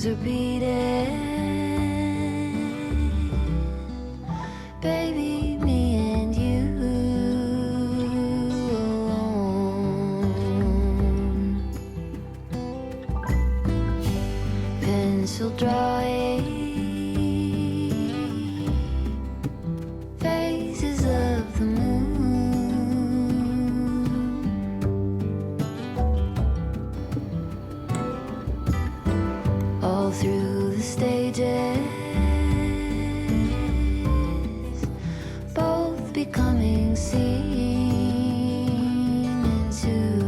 repeated. Baby, me and you alone. Pencil drawing phases of the moon. All through the stages, both becoming seen into.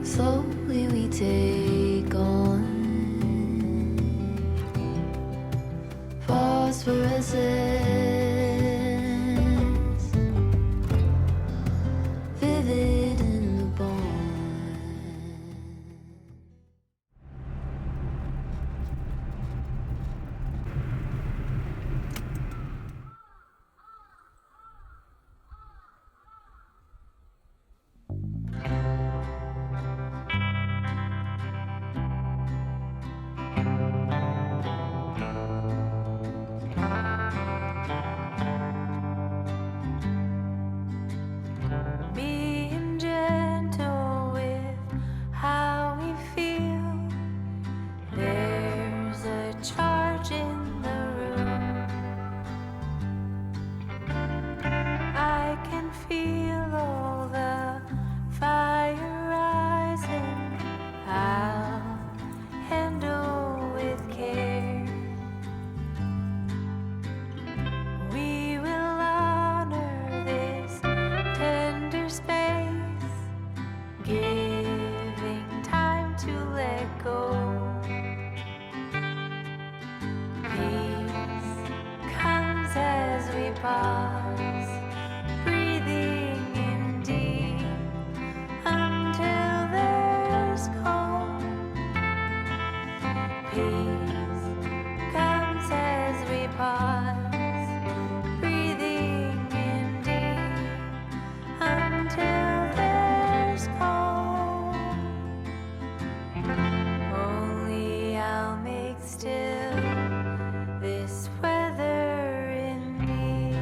Slowly we take on phosphorescence, vivid in the bone. Being gentle with how we feel. There's a charge in the room. I can feel all the fire rising. I'll handle with care. We will honor this tender space, giving time to let go. Peace comes as we pause, breathing in deep until there's calm. Peace comes as we pause, breathing in deep until there's calm. Only I'll make still this weather in me.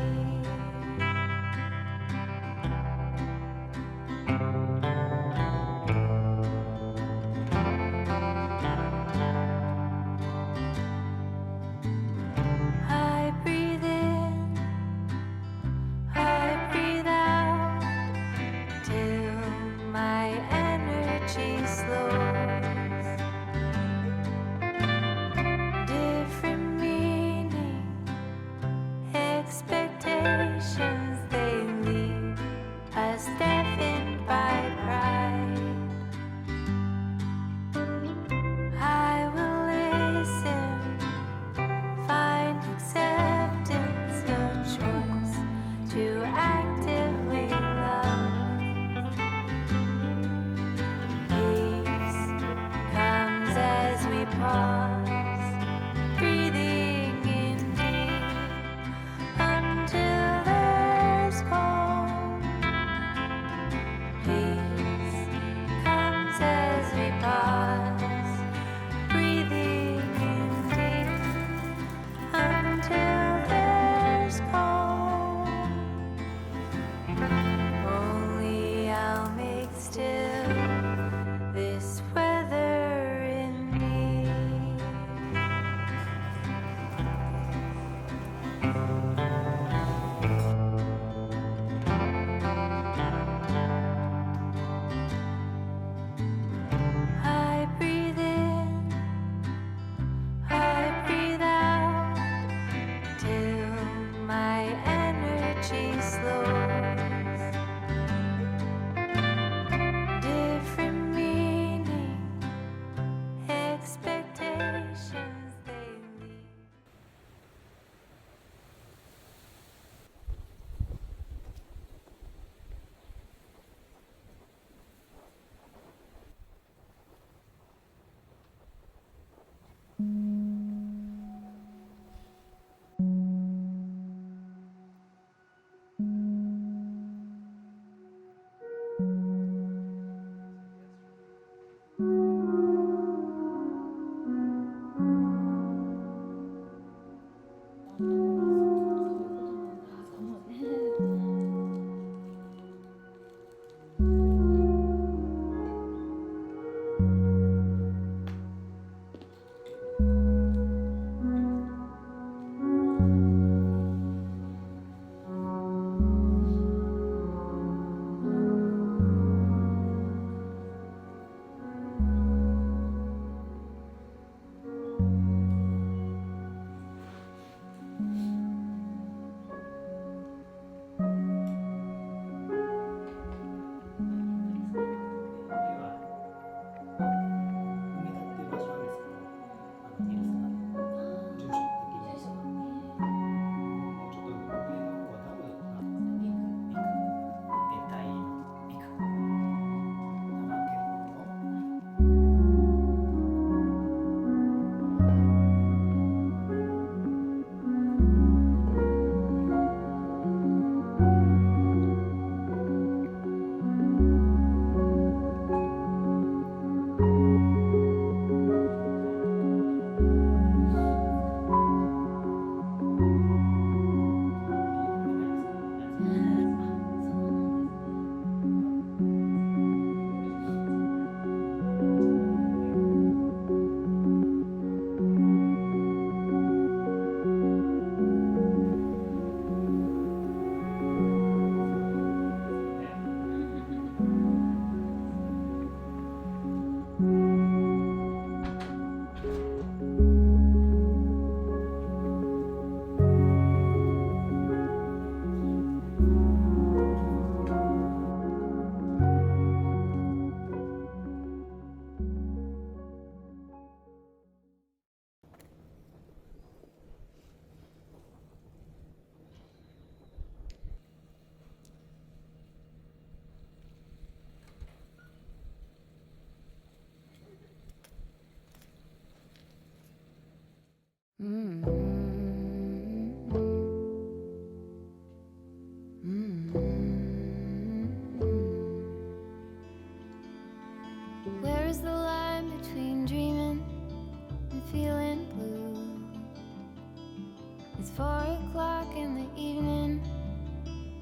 It's 4 o'clock in the evening.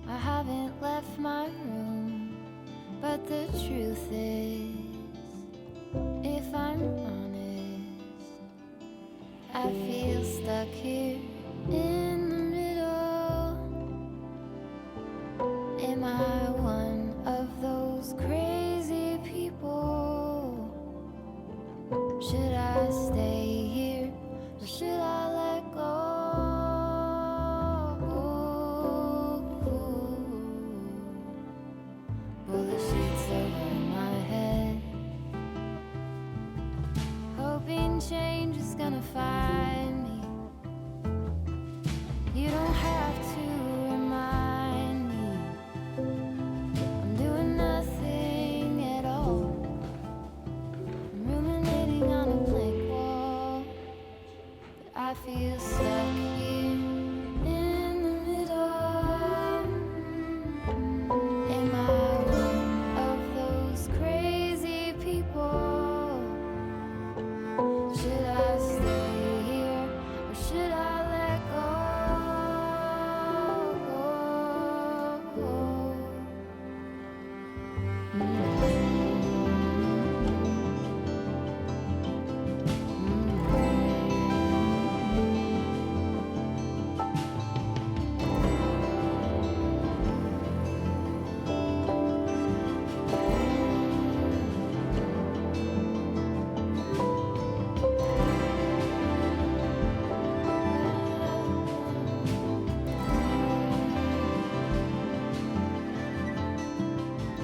I haven't left my room, but the truth is, if I'm honest, I feel stuck here in the middle. Am I one of those crazy people? Should I stay here or should I let go? Pull the sheets over my head, hoping change is gonna find me. You don't have to remind me. I'm doing nothing at all. I'm ruminating on a blank wall, but I feel stuck here in the middle. Am I one of those crazy people? Should I stay here or should I let go?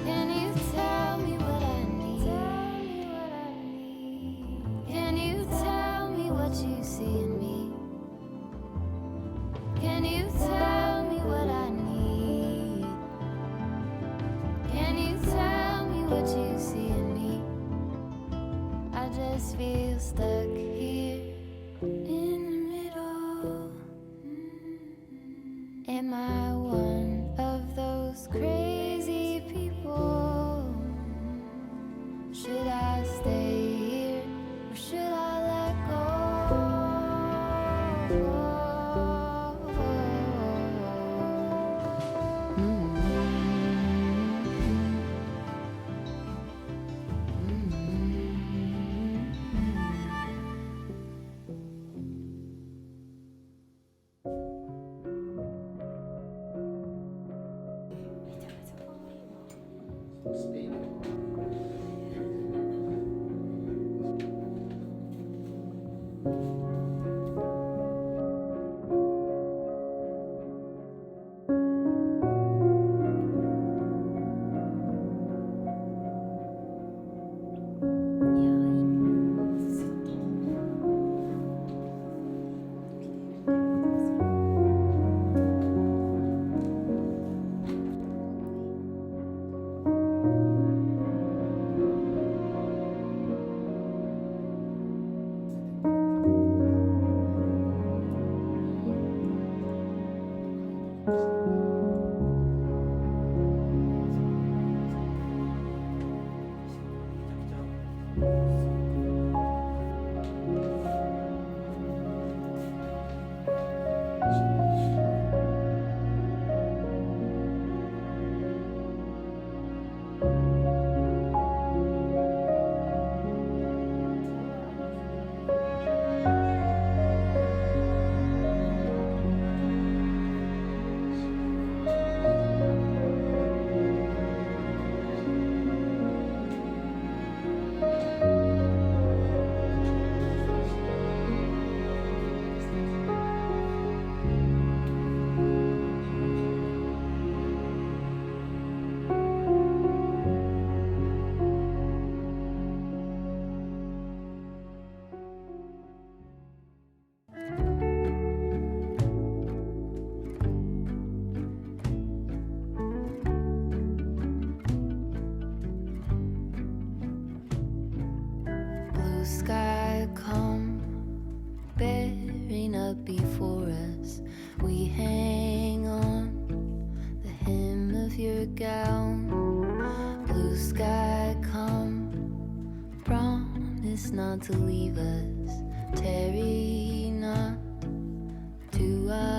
Can you tell me what I need? Can you tell me what you see in me? Can you tell me what I need? Can you tell me what you see in me? I just feel stuck here in the middle. Am I one of those crazy people? Should I stay here or should I let go? Sky come bearing up before us. We hang on the hem of your gown. Blue sky come, promise not to leave us. Tarry not to us.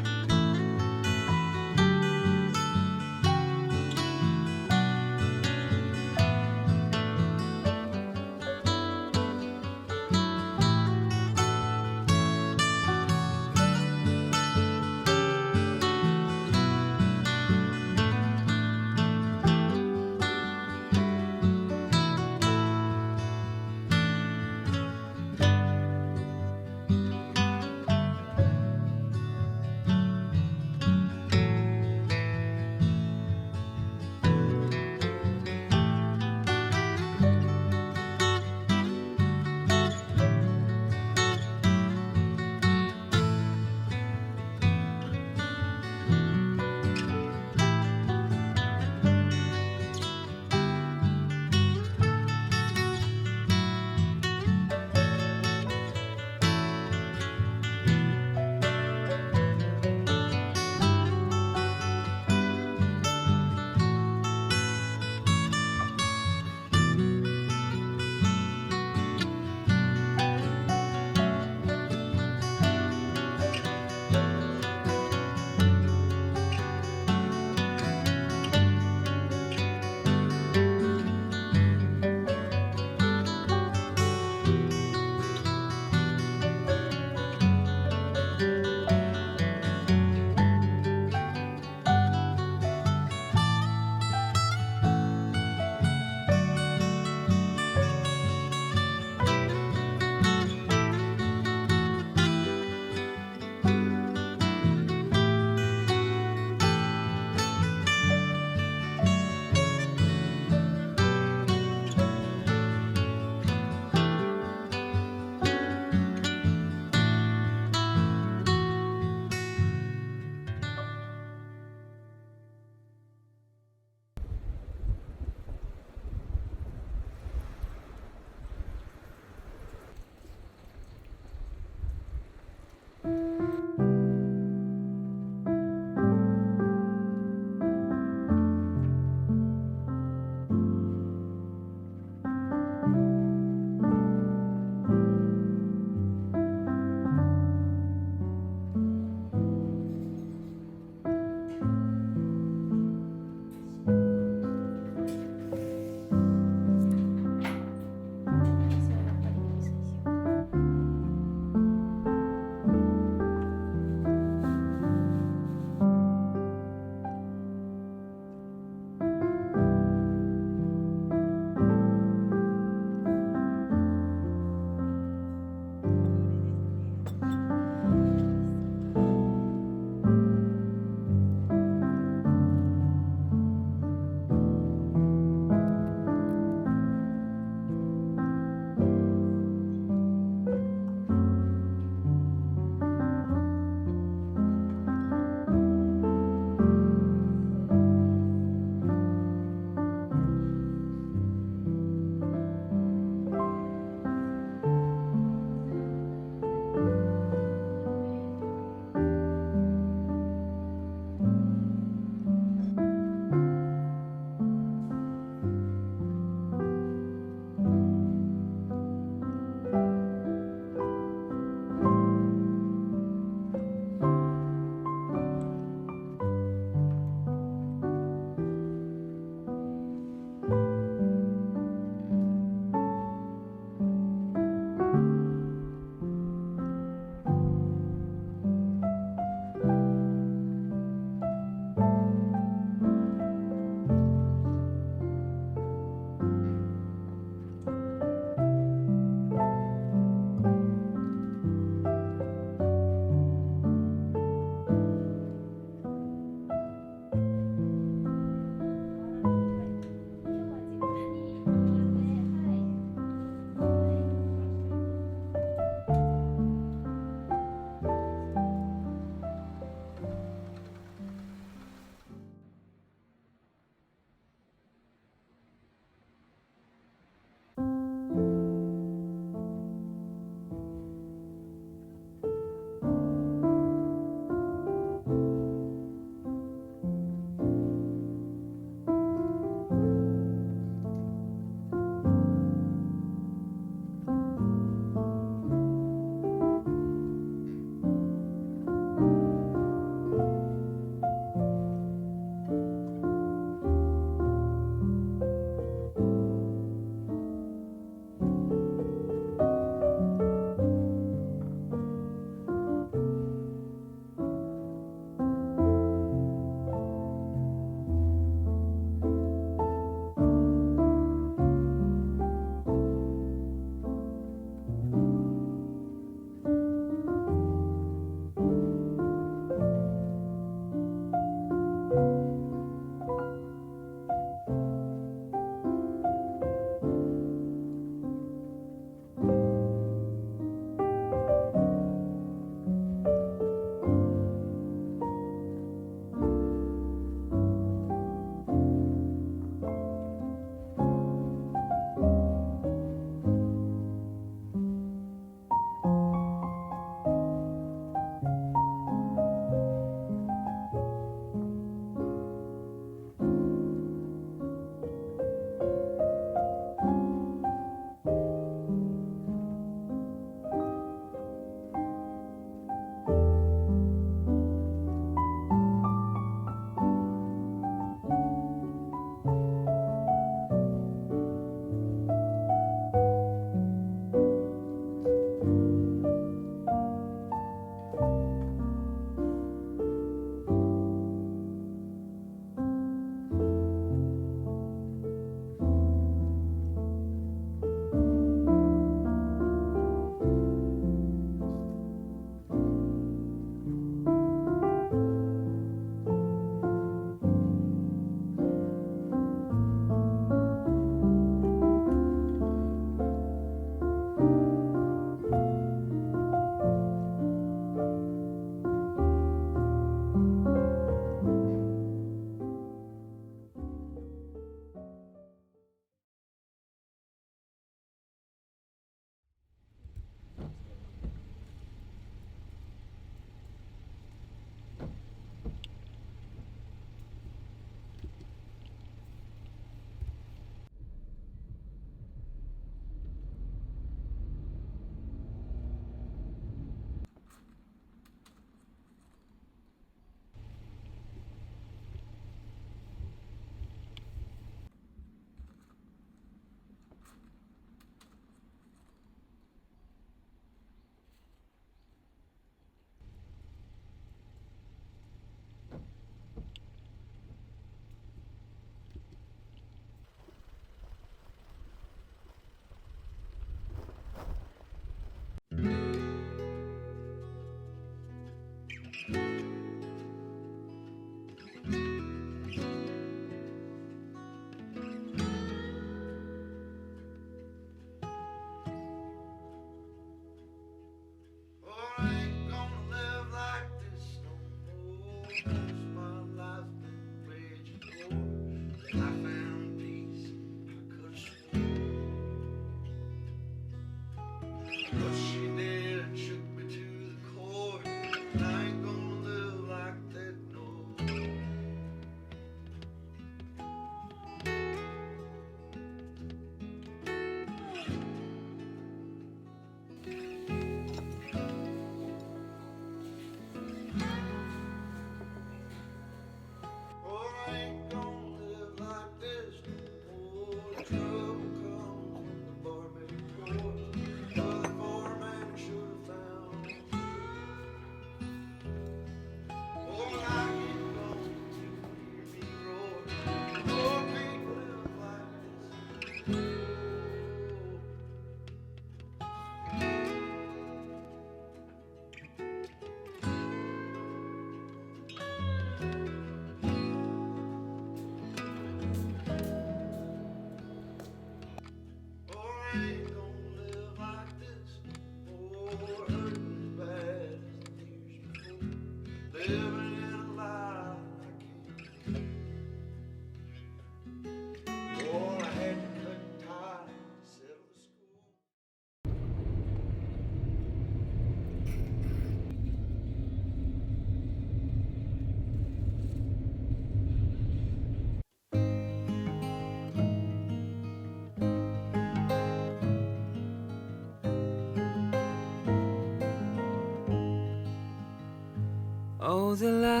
Oh, the lilac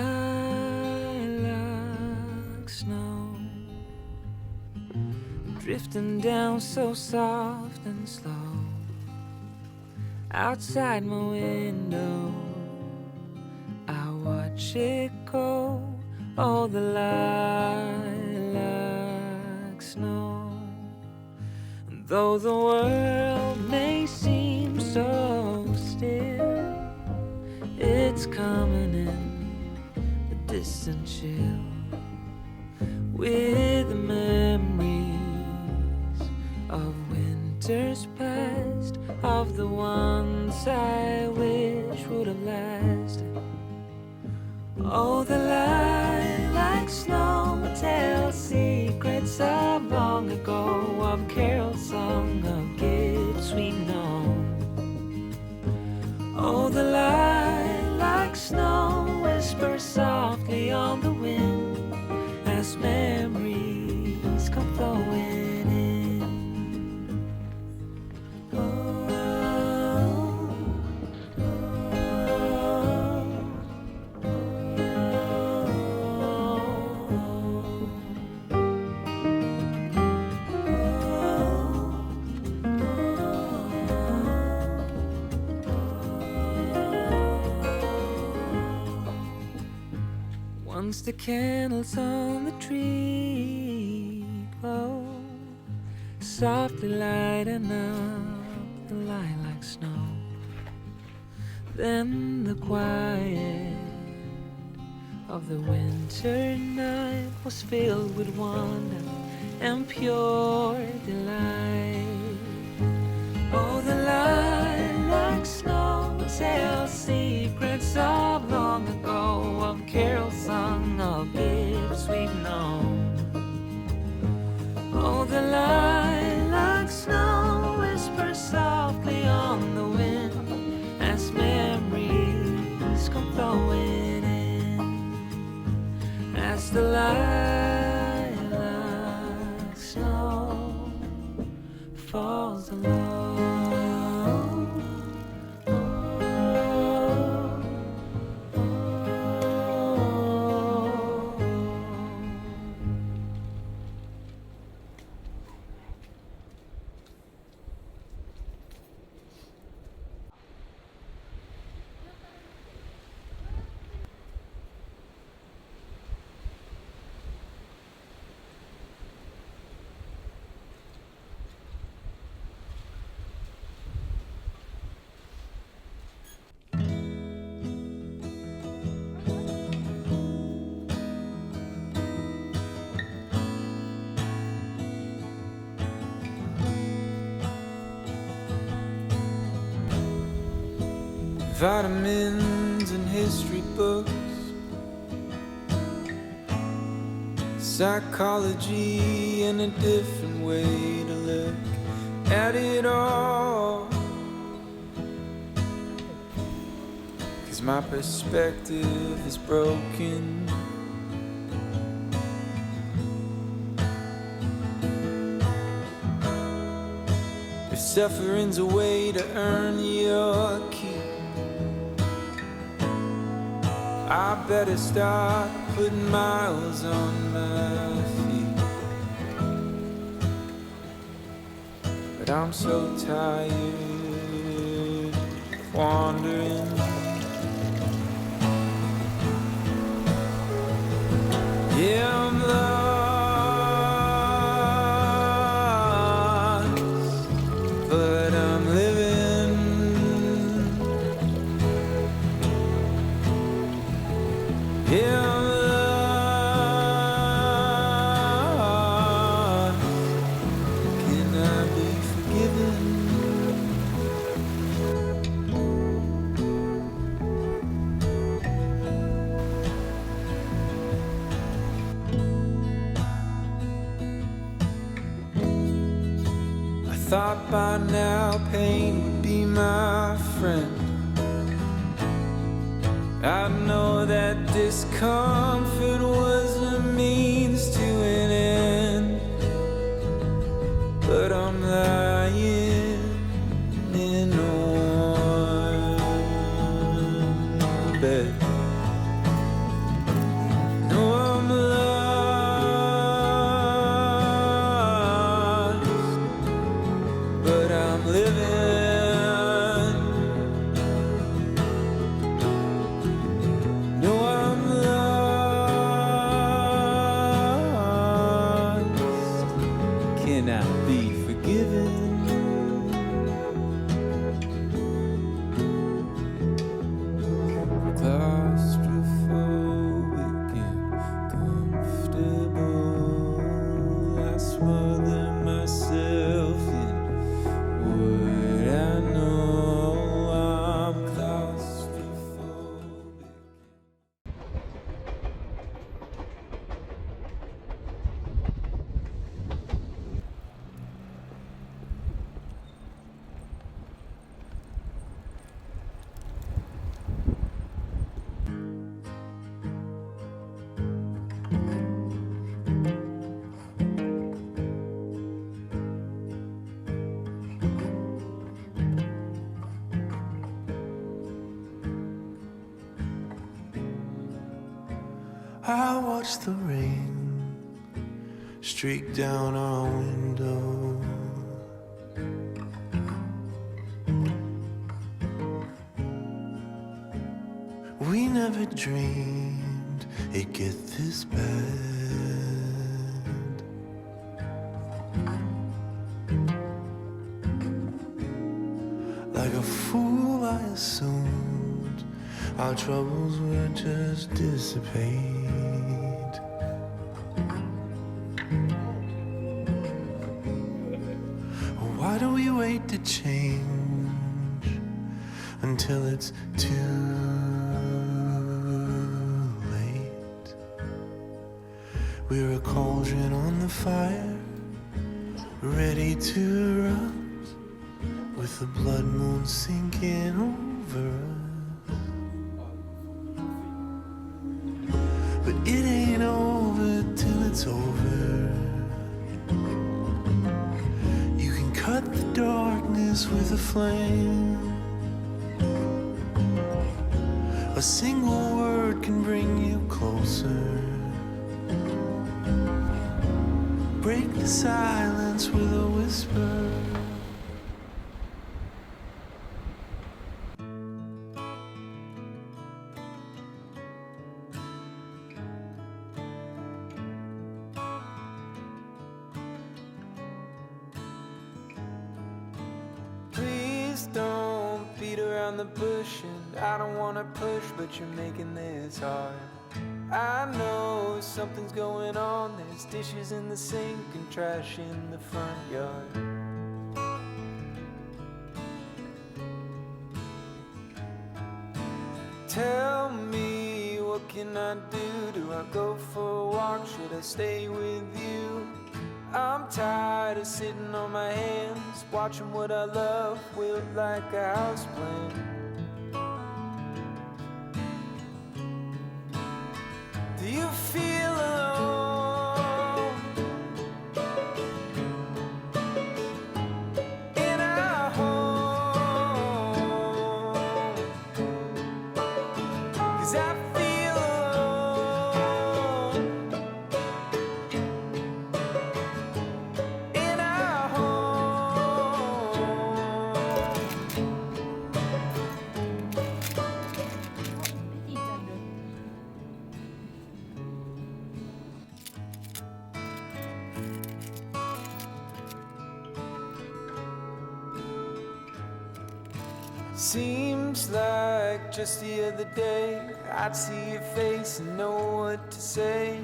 snow drifting down so soft and slow outside my window. I watch it go. Oh, the lilac snow. And though the world may seem so still, it's coming in a distant chill with the memories of winters past, of the ones I wish would have lasted. Oh, the lilac snow tells secrets of long ago, of carols sung, of gifts sweet known. Oh, the lilac snow whispers softly on the wind as memories come flowing in. Once the candles on the tree glow, softly lighting up the lilac snow. Then the quiet of the winter night was filled with wonder and pure delight. Oh, the lilac snow tells secrets of long ago, of carols sung, of gifts we've known. Oh, the lilac snow whispers softly on the wind as memories come flowing in, as the lilac snow falls alone. vitamins and history books, psychology and a different way to look at it all. 'Cause my perspective is broken. If suffering's a way to earn your keep, I better start putting miles on my feet. But I'm so tired of wandering. Yeah, I'm lost, but I'm living. Yeah, I'm lost. Can I be forgiven? I thought by now pain would be my friend. I know that discomfort was a means to an end, but I'm lying in a warm bed. No, I'm lost, but I'm living. No, I'm lost. Can I be forgiven? Claustrophobic and comfortable. I smother myself in what I know. I'm claustrophobic. I watch the rain streak down our window. We never dreamed it'd get this bad. Like a fool, I assumed our troubles would just dissipate. Why do we wait to change until it's too late? We're a cauldron on the fire, ready to erupt, with the blood moon sinking over us. But it ain't over till it's over. You can cut the darkness with a flame. A single word can bring you closer. Break the silence with a whisper. Please don't beat around the bush, and I don't wanna push, but you're making this hard. I know something's going on. There's dishes in the sink and trash in the front yard. tell me, what can I do? Do I go for a walk? Should I stay with you? I'm tired of sitting on my hands, watching what I love wilt like a houseplant. Do you feel alone in our home? 'Cause I feel alone in our home. Seems like just the other day I'd see your face and know what to say.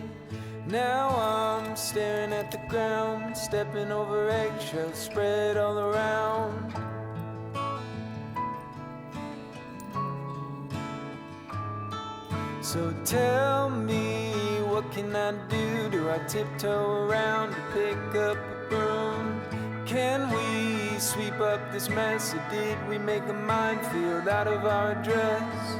Now I'm staring at the ground, stepping over eggshells spread all around. So tell me, what can I do? Do I tiptoe around to pick up a broom? Can we sweep up this mess, or did we make a minefield out of our dress?